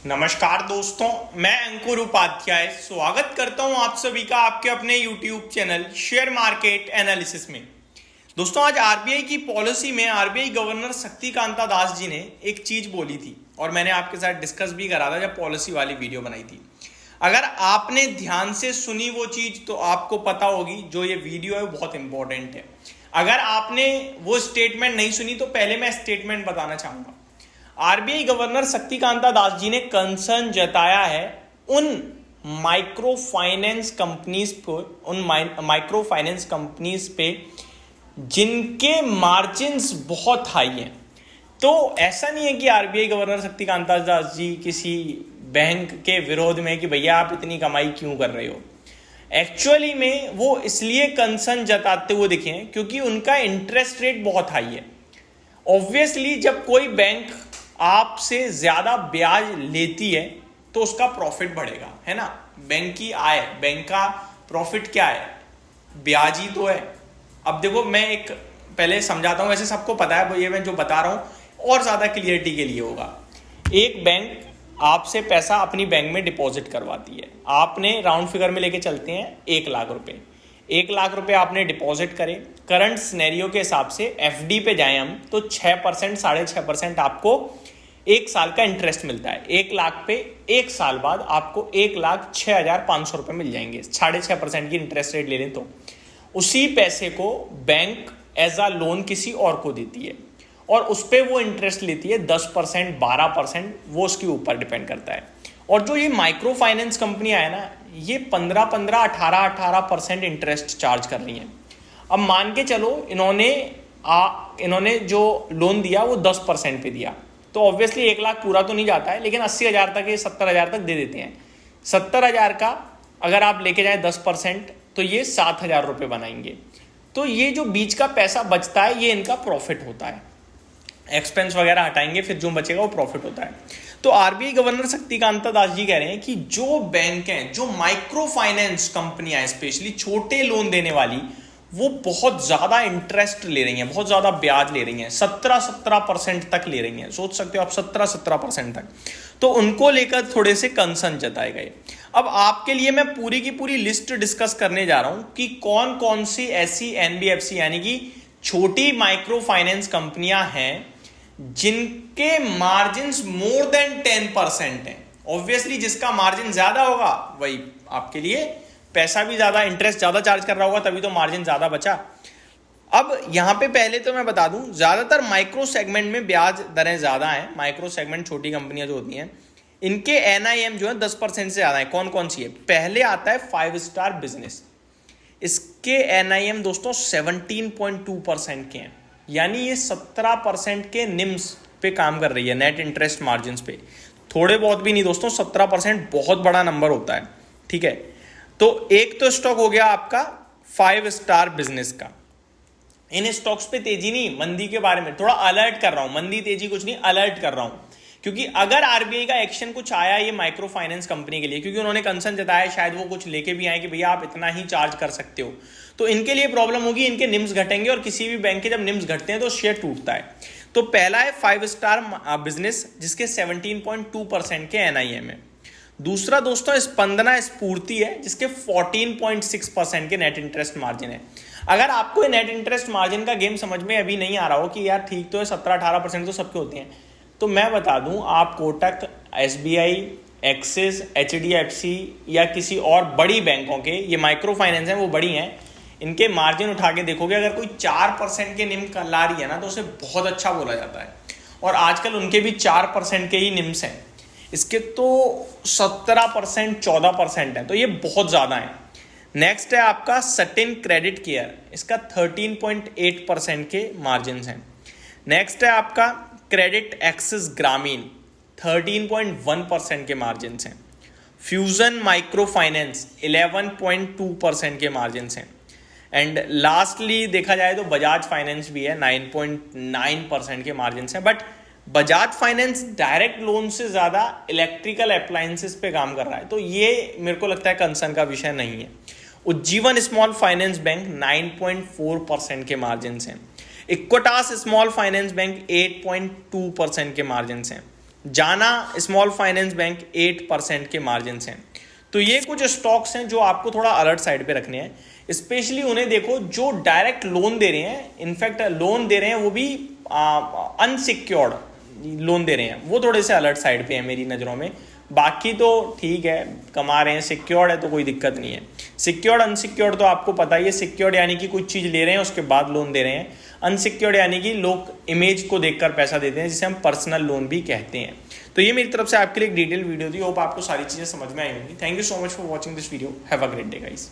नमस्कार दोस्तों, मैं अंकुर उपाध्याय स्वागत करता हूं आप सभी का आपके अपने YouTube channel share market analysis में। दोस्तों, आज आरबीआई की पॉलिसी में आरबीआई गवर्नर शक्तिकांता दास जी ने एक चीज बोली थी और मैंने आपके साथ डिस्कस भी करा था जब पॉलिसी वाली वीडियो बनाई थी। अगर आपने ध्यान से सुनी वो चीज तो आपको पता होगी जो ये वीडियो है वो बहुत इंपॉर्टेंट है। अगर आपने वो स्टेटमेंट नहीं सुनी तो पहले मैं स्टेटमेंट बताना चाहूंगा। आरबीआई गवर्नर शक्तिकांता दास जी ने कंसर्न जताया है उन माइक्रो फाइनेंस कंपनीज पे जिनके मार्जिन्स बहुत हाई हैं। तो ऐसा नहीं है कि आरबीआई गवर्नर शक्तिकांता दास जी किसी बैंक के विरोध में कि भैया आप इतनी कमाई क्यों कर रहे हो। एक्चुअली में वो इसलिए कंसर्न जताते हुए दिखे हैं क्योंकि उनका इंटरेस्ट रेट बहुत हाई है। ऑब्वियसली जब कोई बैंक आपसे ज्यादा ब्याज लेती है तो उसका प्रॉफिट बढ़ेगा, है ना। बैंक की आय, बैंक का प्रॉफिट क्या है? ब्याज ही तो है। अब देखो, मैं एक पहले समझाता हूं, वैसे सबको पता है, ये मैं जो बता रहा हूं और ज्यादा क्लियरिटी के लिए होगा। एक बैंक आपसे पैसा अपनी बैंक में डिपॉजिट करवाती है। आपने राउंड फिगर में लेके चलते हैं 1 लाख रुपए। 1 लाख रुपए आपने डिपॉजिट करे। करंट सिनेरियो के हिसाब से एफडी पे जाएं हम तो 6%, 6.5% आपको 1 साल का इंटरेस्ट मिलता है। 1 लाख पे 1 साल बाद आपको 1,06,500 रुपए मिल जाएंगे। 6.5% की इंटरेस्ट रेट ले लें तो उसी पैसे को बैंक एज अ लोन किसी और को देती है और उस पर वो इंटरेस्ट लेती है 10%, 12%, वो उसके ऊपर डिपेंड करता है। और जो ये माइक्रो फाइनेंस कंपनियां है ना, ये 15-15, 18% इंटरेस्ट चार्ज कर रही हैं। अब मान के चलो इन्होंने जो लोन दिया वो 10% पे दिया तो ऑब्वियसली 1 लाख पूरा तो नहीं जाता है, लेकिन 80,000 तक या 70,000 तक दे देते हैं। 70,000 का अगर आप लेके जाए 10% तो ये 7,000 रुपये बनाएंगे। तो ये जो बीच का पैसा बचता है ये इनका प्रॉफिट होता है। एक्सपेंस वगैरह हटाएंगे फिर जो बचेगा वो प्रॉफिट होता है। तो आरबीआई गवर्नर शक्तिकांता दास जी कह रहे हैं कि जो बैंक हैं, जो माइक्रो फाइनेंस कंपनियां हैं, स्पेशली छोटे लोन देने वाली, वो बहुत ज्यादा इंटरेस्ट ले रही हैं, बहुत ज्यादा ब्याज ले रही हैं। 17% तक ले रही हैं। सोच सकते हो आप, 17% तक। तो उनको लेकर थोड़े से कंसर्न जताए गए। अब आपके लिए मैं पूरी की पूरी लिस्ट डिस्कस करने जा रहा हूं कि कौन कौन सी ऐसी एनबीएफसी यानी कि छोटी माइक्रो फाइनेंस कंपनियां हैं जिनके मार्जिन्स मोर देन 10% हैं। ऑब्वियसली जिसका मार्जिन ज्यादा होगा वही आपके लिए पैसा भी ज्यादा, इंटरेस्ट ज्यादा चार्ज कर रहा होगा, तभी तो मार्जिन ज्यादा बचा। अब यहां पे पहले तो मैं बता दूं, ज्यादातर माइक्रो सेगमेंट में ब्याज दरें ज्यादा हैं। माइक्रो सेगमेंट छोटी कंपनियां जो होती हैं इनके एनआईएम जो है 10% से ज्यादा है। कौन कौन सी है? पहले आता है 5 स्टार बिजनेस। इसके एनआईएम दोस्तों 17.2% के हैं, यानी ये 17% के निम्स पे काम कर रही है, नेट इंटरेस्ट मार्जिन पे। थोड़े बहुत भी नहीं दोस्तों, 17% बहुत बड़ा नंबर होता है, ठीक है। तो एक तो स्टॉक हो गया आपका 5 स्टार बिजनेस का। इन स्टॉक्स पे तेजी नहीं, मंदी के बारे में थोड़ा अलर्ट कर रहा हूं। मंदी तेजी कुछ नहीं, अलर्ट कर रहा हूं, क्योंकि अगर आरबीआई का एक्शन कुछ आया ये माइक्रो फाइनेंस कंपनी के लिए, क्योंकि उन्होंने कंसर्न जताया, शायद वो कुछ लेके भी आए कि भैया आप इतना ही चार्ज कर सकते हो, तो इनके लिए प्रॉब्लम होगी, इनके निम्स घटेंगे। और किसी भी बैंक के जब निम्स घटते हैं तो शेयर टूटता है। तो पहला है 5 स्टार बिजनेस जिसके 17.2% के एनआईएम है। दूसरा दोस्तों स्पंदना स्फूर्ति है जिसके 14.6% के नेट इंटरेस्ट मार्जिन है। अगर आपको नेट इंटरेस्ट मार्जिन का गेम समझ में अभी नहीं आ रहा हो कि यार ठीक तो है, 17-18% तो सबके होते हैं, तो मैं बता दूं, आप कोटक, एसबीआई, एक्सिस, एचडीएफसी या किसी और बड़ी बैंकों के, ये माइक्रो फाइनेंस हैं वो बड़ी हैं, इनके मार्जिन उठा के देखोगे, अगर कोई 4% के निम ला रही है ना तो उसे बहुत अच्छा बोला जाता है। और आजकल उनके भी 4% के ही निम्स हैं। इसके तो 17%, 14% है, तो ये बहुत ज्यादा है। नेक्स्ट है आपका सटिन क्रेडिट केयर, इसका 13.8% के मार्जिन हैं। नेक्स्ट है आपका क्रेडिट एक्सिस ग्रामीण, 13.1% के मार्जिन हैं। फ्यूजन माइक्रो फाइनेंस 11.2% के मार्जिन हैं। एंड लास्टली देखा जाए तो बजाज फाइनेंस भी है, 9.9% के मार्जिन हैं। But Bajaj finance direct loan से ज्यादा इलेक्ट्रिकल अप्लायंसेस पे काम कर रहा है, तो ये मेरे को लगता है कंसर्न का विषय नहीं है। उज्जीवन स्मॉल फाइनेंस बैंक 9.4% के मार्जिन हैं। इक्विटास स्मॉल फाइनेंस बैंक 8.2% के मार्जिन हैं। जाना स्मॉल फाइनेंस बैंक 8% के मार्जिन हैं। तो ये कुछ स्टॉक्स हैं जो आपको थोड़ा अलर्ट साइड पे रखने हैं। स्पेशली उन्हें देखो जो डायरेक्ट लोन दे रहे हैं, इनफैक्ट लोन दे रहे हैं वो भी अनसिक्योर्ड लोन दे रहे हैं, वो थोड़े से अलर्ट साइड पे है मेरी नज़रों में। बाकी तो ठीक है, कमा रहे हैं, सिक्योर्ड है तो कोई दिक्कत नहीं है। सिक्योर्ड अनसिक्योर्ड तो आपको पता ही है। सिक्योर्ड यानी कि कुछ चीज़ ले रहे हैं उसके बाद लोन दे रहे हैं, अनसिक्योर्ड यानी कि लोग इमेज को देखकर पैसा देते हैं, जिसे हम पर्सनल लोन भी कहते हैं। तो ये मेरी तरफ से आपके लिए एक डिटेल वीडियो थी। होप आपको सारी चीज़ें समझ में आई होंगी। Thank you so much for watching this video. Have a great day guys.